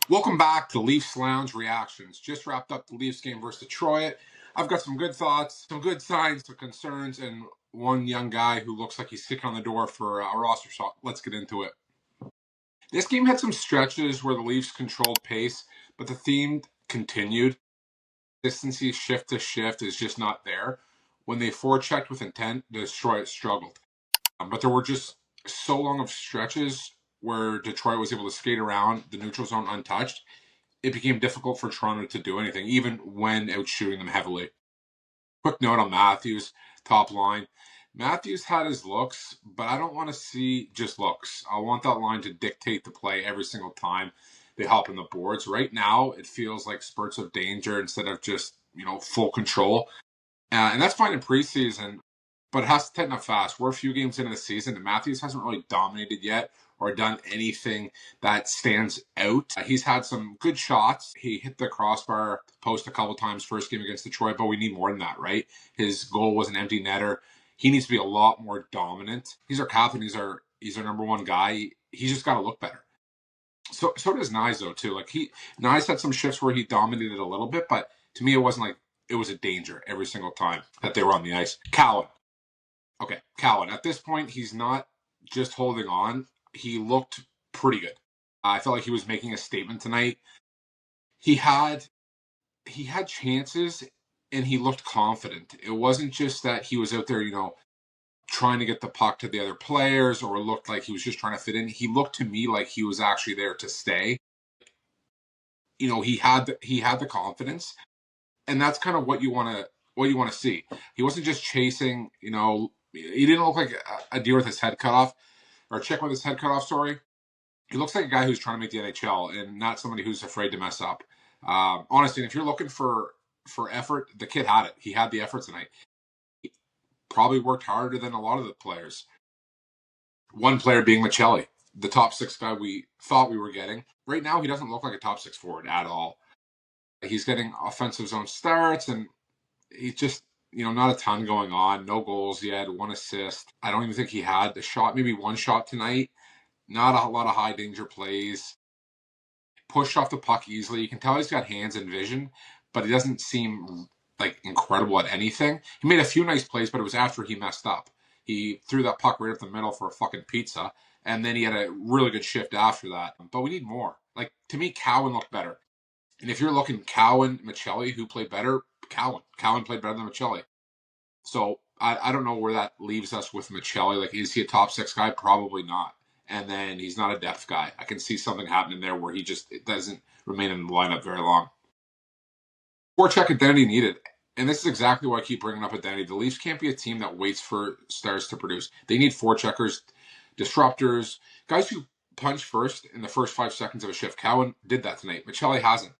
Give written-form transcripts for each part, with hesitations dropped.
Welcome back to Leafs Lounge Reactions. Just wrapped up the Leafs game versus Detroit. I've got some good thoughts, some good signs, some concerns, and one young guy who looks like he's kicking on the door for a roster shot. Let's get into it. This game had some stretches where the Leafs controlled pace, but the theme continued. Consistency shift to shift is just not there. When they forechecked with intent, Detroit struggled. But there were just so long of stretches where Detroit was able to skate around the neutral zone untouched. It became difficult for Toronto to do anything, even when out shooting them heavily. Quick note on Matthews, top line. Matthews had his looks, but I don't want to see just looks. I want that line to dictate the play every single time they hop in the boards. Right now, it feels like spurts of danger instead of just, full control. And that's fine in preseason, but it has to tighten up fast. We're a few games into the season, and Matthews hasn't really dominated yet or done anything that stands out. He's had some good shots. He hit the crossbar post a couple times first game against Detroit, but we need more than that, right? His goal was an empty netter. He needs to be a lot more dominant. He's our captain. He's our number one guy. He's just got to look better. So does Nyes, though, too. Nyes had some shifts where he dominated a little bit, but to me, it wasn't like it was a danger every single time that they were on the ice. Cowan. At this point, he's not just holding on. He looked pretty good. I felt like he was making a statement tonight. He had chances, and he looked confident. It wasn't just that he was out there, trying to get the puck to the other players, or looked like he was just trying to fit in. He looked to me like he was actually there to stay. He had the confidence, and that's kind of what you want to see. He wasn't just chasing. He didn't look like a deer with his head cut off, or a chicken with his head cut off. Sorry. He looks like a guy who's trying to make the NHL and not somebody who's afraid to mess up. Honestly, if you're looking for effort, the kid had it. He had the effort tonight. He probably worked harder than a lot of the players. One player being Michelli, the top six guy we thought we were getting. Right now, he doesn't look like a top six forward at all. He's getting offensive zone starts, and he's just, not a ton going on. No goals yet, one assist. I don't even think he had a shot, maybe one shot tonight. Not a lot of high danger plays. Pushed off the puck easily. You can tell he's got hands and vision, but he doesn't seem like incredible at anything. He made a few nice plays, but it was after he messed up. He threw that puck right up the middle for a fucking pizza, and then he had a really good shift after that. But we need more. To me, Cowan looked better. And if you're looking Cowan, Michelli, who played better, Cowan played better than Michelli. So I don't know where that leaves us with Michelli. Is he a top six guy? Probably not. And then he's not a depth guy. I can see something happening there where it doesn't remain in the lineup very long. Forecheck identity needed. And this is exactly why I keep bringing up identity. The Leafs can't be a team that waits for stars to produce. They need forecheckers, disruptors, guys who punch first in the first 5 seconds of a shift. Cowan did that tonight. Michelli hasn't.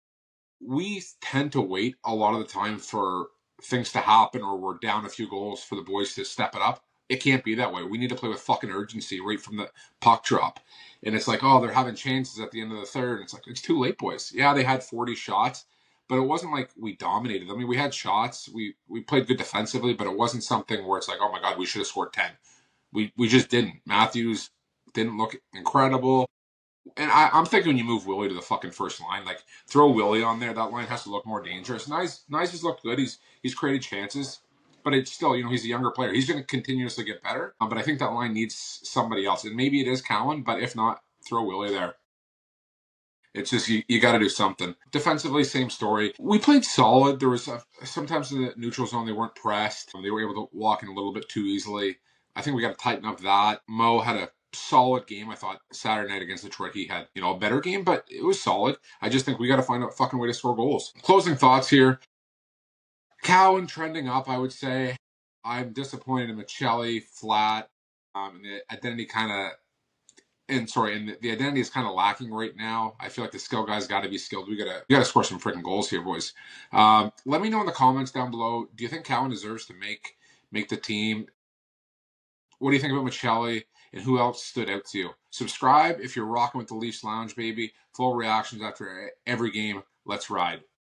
We tend to wait a lot of the time for things to happen, or we're down a few goals for the boys to step it up. It can't be that way. We need to play with fucking urgency right from the puck drop. And it's like, oh, they're having chances at the end of the third. And it's like, it's too late, boys. Yeah, they had 40 shots, but it wasn't like we dominated. I mean, we had shots. We played good defensively, but it wasn't something where it's like, oh my God, we should have scored 10. We just didn't. Matthews didn't look incredible. And I'm thinking when you move Willie to the fucking first line, throw Willie on there, that line has to look more dangerous. Nyes has looked good. He's created chances, but it's still, he's a younger player. He's going to continuously get better. But I think that line needs somebody else. And maybe it is Cowan, but if not, throw Willie there. It's just, you got to do something. Defensively, same story. We played solid. There was sometimes in the neutral zone, they weren't pressed. They were able to walk in a little bit too easily. I think we got to tighten up that. Mo had a solid game. I thought Saturday night against Detroit, he had, a better game, but it was solid. I just think we got to find a fucking way to score goals. Closing thoughts here. Cowan trending up, I would say. I'm disappointed in Michelli, flat. And the identity the identity is kind of lacking right now. I feel like the skill guys got to be skilled. We gotta score some freaking goals here, boys. Let me know in the comments down below. Do you think Cowan deserves to make the team? What do you think about Michelli? And who else stood out to you? Subscribe if you're rocking with the Leafs Lounge, baby. Full reactions after every game. Let's ride.